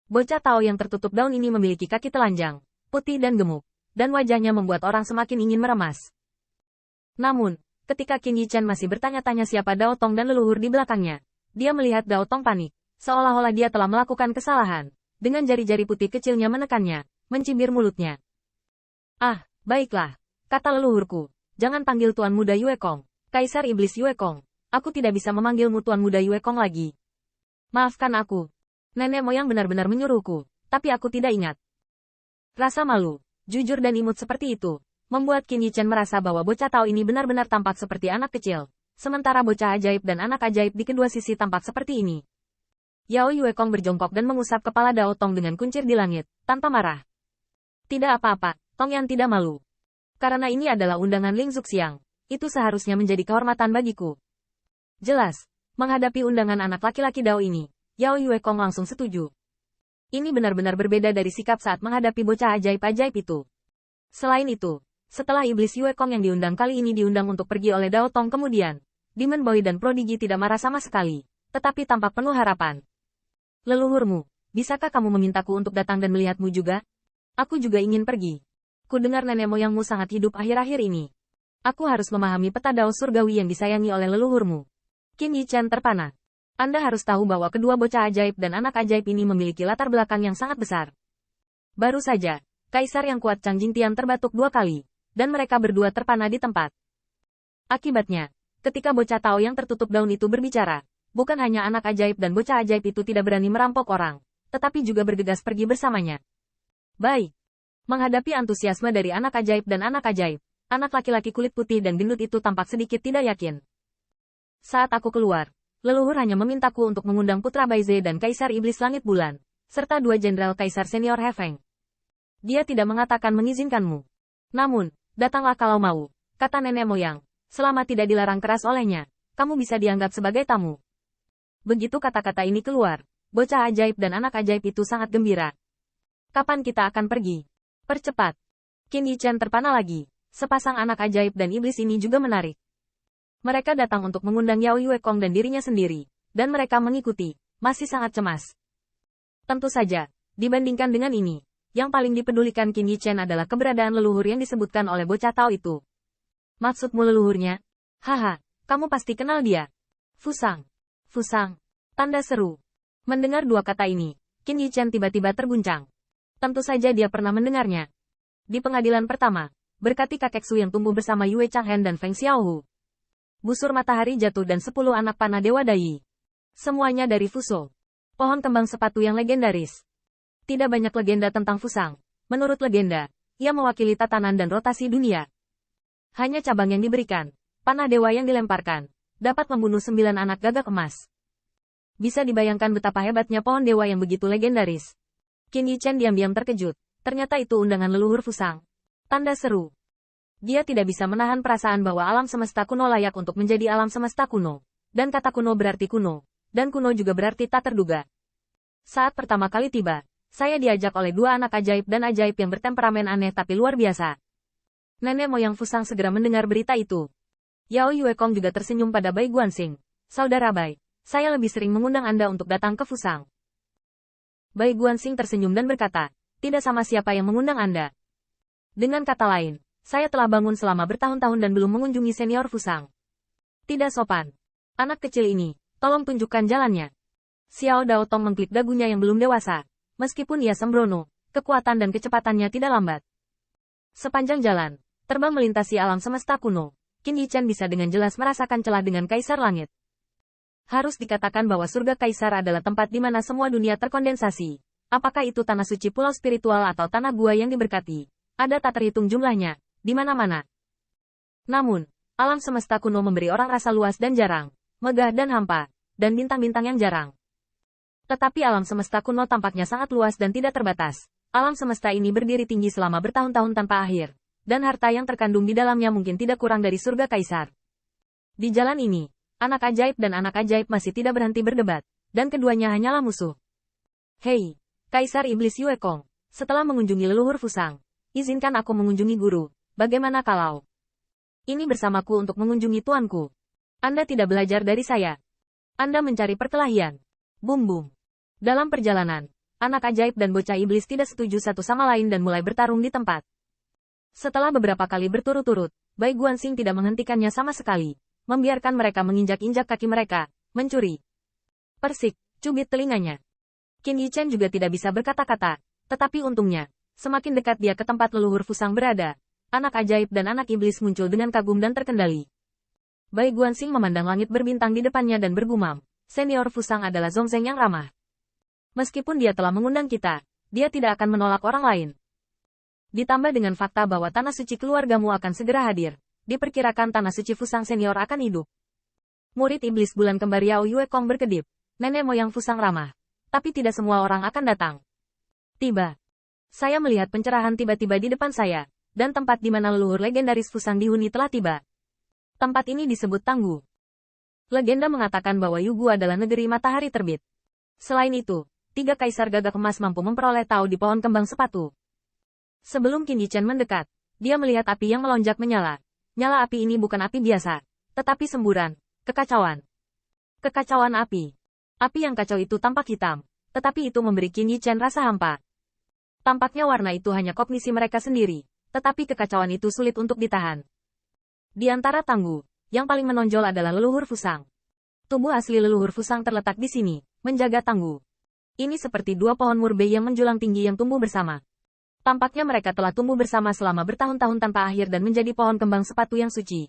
Bocah Tao yang tertutup daun ini memiliki kaki telanjang, putih dan gemuk, dan wajahnya membuat orang semakin ingin meremas. Namun, ketika Qin Yichen masih bertanya-tanya siapa Dao Tong dan leluhur di belakangnya, dia melihat Dao Tong panik, seolah-olah dia telah melakukan kesalahan. Dengan jari-jari putih kecilnya menekannya, mencibir mulutnya. Ah, baiklah, kata leluhurku, jangan panggil Tuan Muda Yue Kong, Kaisar Iblis Yue Kong. Aku tidak bisa memanggilmu Tuan Muda Yue Kong lagi. Maafkan aku. Nenek moyang benar-benar menyuruhku, tapi aku tidak ingat. Rasa malu, jujur dan imut seperti itu, membuat Qin Yichen merasa bahwa bocah Tao ini benar-benar tampak seperti anak kecil, sementara bocah ajaib dan anak ajaib di kedua sisi tampak seperti ini. Yao Yue Kong berjongkok dan mengusap kepala Dao Tong dengan kuncir di langit, tanpa marah. Tidak apa-apa, Tong Yan tidak malu. Karena ini adalah undangan Ling Zuxiang, itu seharusnya menjadi kehormatan bagiku. Jelas, menghadapi undangan anak laki-laki Dao ini, Yao Yue Kong langsung setuju. Ini benar-benar berbeda dari sikap saat menghadapi bocah ajaib-ajaib itu. Selain itu, setelah Iblis Yue Kong yang diundang kali ini diundang untuk pergi oleh Dao Tong kemudian, Demon Boy dan Prodigy tidak marah sama sekali, tetapi tampak penuh harapan. Leluhurmu, bisakah kamu memintaku untuk datang dan melihatmu juga? Aku juga ingin pergi. Ku dengar nenek moyangmu sangat hidup akhir-akhir ini. Aku harus memahami peta Dao surgawi yang disayangi oleh leluhurmu. Qin Yichen terpana. Anda harus tahu bahwa kedua bocah ajaib dan anak ajaib ini memiliki latar belakang yang sangat besar. Baru saja, Kaisar yang kuat Chang Jingtian terbatuk 2 kali, dan mereka berdua terpana di tempat. Akibatnya, ketika bocah Tao yang tertutup daun itu berbicara, bukan hanya anak ajaib dan bocah ajaib itu tidak berani merampok orang, tetapi juga bergegas pergi bersamanya. Baik. Menghadapi antusiasme dari anak ajaib dan anak ajaib, anak laki-laki kulit putih dan gendut itu tampak sedikit tidak yakin. Saat aku keluar, leluhur hanya memintaku untuk mengundang Putra Baize dan Kaisar Iblis Langit Bulan, serta 2 jenderal Kaisar Senior Hefeng. Dia tidak mengatakan mengizinkanmu. Namun, datanglah kalau mau, kata nenek moyang, selama tidak dilarang keras olehnya, kamu bisa dianggap sebagai tamu. Begitu kata-kata ini keluar, bocah ajaib dan anak ajaib itu sangat gembira. Kapan kita akan pergi? Percepat. Qin Yichen terpana lagi, sepasang anak ajaib dan iblis ini juga menarik. Mereka datang untuk mengundang Yao Yue Kong dan dirinya sendiri, dan mereka mengikuti, masih sangat cemas. Tentu saja, dibandingkan dengan ini, yang paling dipedulikan Qin Yichen adalah keberadaan leluhur yang disebutkan oleh bocah Tao itu. Maksudmu leluhurnya? Haha, kamu pasti kenal dia. Fusang. Fusang. Tanda seru. Mendengar 2 kata ini, Qin Yichen tiba-tiba terguncang. Tentu saja dia pernah mendengarnya. Di pengadilan pertama, berkati kakek Su yang tumbuh bersama Yue Changhen dan Feng Xiaohu. Busur matahari jatuh dan 10 anak panah Dewa Dai. Semuanya dari Fuso. Pohon kembang sepatu yang legendaris. Tidak banyak legenda tentang Fusang. Menurut legenda, ia mewakili tatanan dan rotasi dunia. Hanya cabang yang diberikan, panah dewa yang dilemparkan, dapat membunuh 9 anak gagak emas. Bisa dibayangkan betapa hebatnya pohon dewa yang begitu legendaris. Qin Yichen diam-diam terkejut. Ternyata itu undangan leluhur Fusang. Tanda seru. Dia tidak bisa menahan perasaan bahwa alam semesta kuno layak untuk menjadi alam semesta kuno. Dan kata kuno berarti kuno. Dan kuno juga berarti tak terduga. Saat pertama kali tiba, saya diajak oleh 2 anak ajaib dan ajaib yang bertemperamen aneh tapi luar biasa. Nenek moyang Fusang segera mendengar berita itu. Yao Yue Kong juga tersenyum pada Bai Guanxing. Saudara Bai, saya lebih sering mengundang Anda untuk datang ke Fusang. Bai Guanxing tersenyum dan berkata, tidak sama siapa yang mengundang Anda. Dengan kata lain, saya telah bangun selama bertahun-tahun dan belum mengunjungi senior Fusang. Tidak sopan. Anak kecil ini, tolong tunjukkan jalannya. Xiao Dao Tong mengklik dagunya yang belum dewasa. Meskipun ia sembrono, kekuatan dan kecepatannya tidak lambat. Sepanjang jalan, terbang melintasi alam semesta kuno, Qin Yichen bisa dengan jelas merasakan celah dengan Kaisar Langit. Harus dikatakan bahwa surga Kaisar adalah tempat di mana semua dunia terkondensasi. Apakah itu tanah suci pulau spiritual atau tanah gua yang diberkati? Ada tak terhitung jumlahnya. Di mana-mana. Namun, alam semesta kuno memberi orang rasa luas dan jarang, megah dan hampa, dan bintang-bintang yang jarang. Tetapi alam semesta kuno tampaknya sangat luas dan tidak terbatas. Alam semesta ini berdiri tinggi selama bertahun-tahun tanpa akhir, dan harta yang terkandung di dalamnya mungkin tidak kurang dari surga Kaisar. Di jalan ini, anak ajaib dan anak ajaib masih tidak berhenti berdebat, dan keduanya hanyalah musuh. Hei, Kaisar Iblis Yue Kong, setelah mengunjungi leluhur Fusang, izinkan aku mengunjungi guru. Bagaimana kalau ini bersamaku untuk mengunjungi tuanku? Anda tidak belajar dari saya. Anda mencari perkelahian. Bum bum. Dalam perjalanan, anak ajaib dan bocah iblis tidak setuju satu sama lain dan mulai bertarung di tempat. Setelah beberapa kali berturut-turut, Bai Guanxing tidak menghentikannya sama sekali, membiarkan mereka menginjak-injak kaki mereka, mencuri. Persik, cubit telinganya. Qin Yichen juga tidak bisa berkata-kata, tetapi untungnya, semakin dekat dia ke tempat leluhur Fusang berada, anak ajaib dan anak iblis muncul dengan kagum dan terkendali. Bai Guanxing memandang langit berbintang di depannya dan bergumam, senior Fusang adalah Zongzeng yang ramah. Meskipun dia telah mengundang kita, dia tidak akan menolak orang lain. Ditambah dengan fakta bahwa tanah suci keluargamu akan segera hadir, diperkirakan tanah suci Fusang senior akan hidup. Murid iblis bulan kembar Yao Yue Kong berkedip, nenek moyang Fusang ramah. Tapi tidak semua orang akan datang. Tiba. Saya melihat pencerahan tiba-tiba di depan saya, dan tempat di mana leluhur legendaris Fusang dihuni telah tiba. Tempat ini disebut Tanggu. Legenda mengatakan bahwa Yugu adalah negeri matahari terbit. Selain itu, 3 kaisar gagak emas mampu memperoleh Tao di pohon kembang sepatu. Sebelum Qin Yichen mendekat, dia melihat api yang melonjak menyala. Nyala api ini bukan api biasa, tetapi semburan, kekacauan. Kekacauan api. Api yang kacau itu tampak hitam, tetapi itu memberi Qin Yichen rasa hampa. Tampaknya warna itu hanya kognisi mereka sendiri, tetapi kekacauan itu sulit untuk ditahan. Di antara Tanggu, yang paling menonjol adalah leluhur Fusang. Tubuh asli leluhur Fusang terletak di sini, menjaga Tanggu. Ini seperti 2 pohon murbei yang menjulang tinggi yang tumbuh bersama. Tampaknya mereka telah tumbuh bersama selama bertahun-tahun tanpa akhir dan menjadi pohon kembang sepatu yang suci.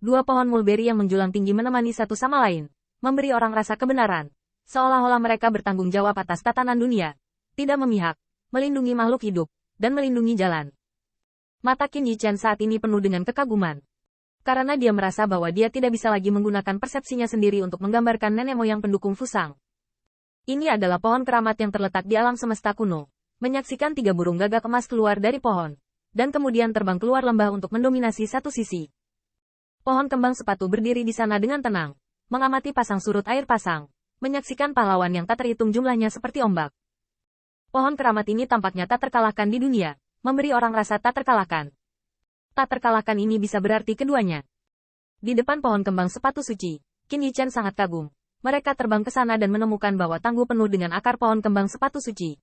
2 pohon mulberry yang menjulang tinggi menemani satu sama lain, memberi orang rasa kebenaran, seolah-olah mereka bertanggung jawab atas tatanan dunia, tidak memihak, melindungi makhluk hidup, dan melindungi jalan. Mata Qin Yichen saat ini penuh dengan kekaguman. Karena dia merasa bahwa dia tidak bisa lagi menggunakan persepsinya sendiri untuk menggambarkan nenek moyang pendukung Fusang. Ini adalah pohon keramat yang terletak di alam semesta kuno. Menyaksikan 3 burung gagak emas keluar dari pohon, dan kemudian terbang keluar lembah untuk mendominasi satu sisi. Pohon kembang sepatu berdiri di sana dengan tenang, mengamati pasang surut air pasang, menyaksikan pahlawan yang tak terhitung jumlahnya seperti ombak. Pohon keramat ini tampaknya tak terkalahkan di dunia, memberi orang rasa tak terkalahkan. Tak terkalahkan ini bisa berarti keduanya. Di depan pohon kembang sepatu suci, Qin Yichen sangat kagum. Mereka terbang ke sana dan menemukan bahwa Tanggu penuh dengan akar pohon kembang sepatu suci.